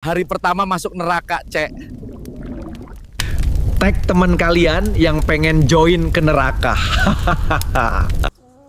hari pertama masuk neraka, Cek. Tag teman kalian yang pengen join ke neraka.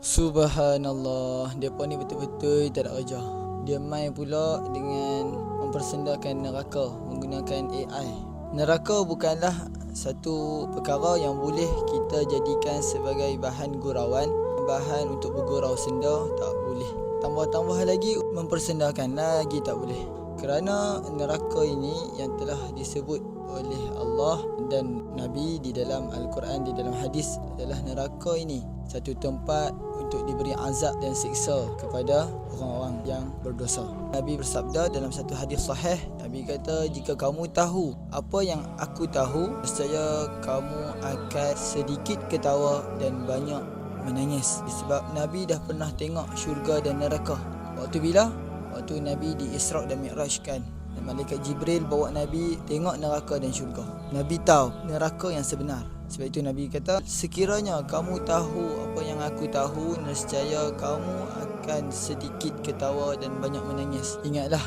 Subhanallah, depa ni betul-betul tak ada kerja. Dia main pula dengan mempersendakan neraka menggunakan AI. Neraka bukanlah satu perkara yang boleh kita jadikan sebagai bahan gurauan, bahan untuk bergurau senda, tak boleh. Tambah-tambah lagi mempersendakan lagi tak boleh. Kerana neraka ini yang telah disebut oleh Allah dan Nabi di dalam Al-Quran, di dalam hadis adalah neraka ini satu tempat untuk diberi azab dan siksa kepada orang-orang yang berdosa. Nabi bersabda dalam satu hadis sahih, Nabi kata, jika kamu tahu apa yang aku tahu, nescaya kamu akan sedikit ketawa dan banyak menangis. Sebab Nabi dah pernah tengok syurga dan neraka. Waktu bila? Waktu Nabi di Isra' dan Mi'rajkan, dan malaikat Jibril bawa Nabi tengok neraka dan syurga. Nabi tahu neraka yang sebenar. Sebab itu Nabi kata, sekiranya kamu tahu apa yang aku tahu, nescaya kamu akan sedikit ketawa dan banyak menangis. Ingatlah,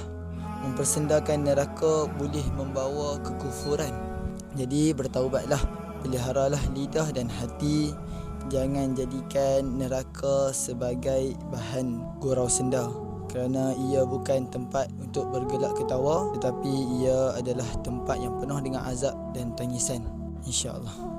mempersendakan neraka boleh membawa kekufuran. Jadi bertaubatlah, peliharalah lidah dan hati. Jangan jadikan neraka sebagai bahan gurau senda, kerana ia bukan tempat untuk bergelak ketawa, tetapi ia adalah tempat yang penuh dengan azab dan tangisan, insya-Allah.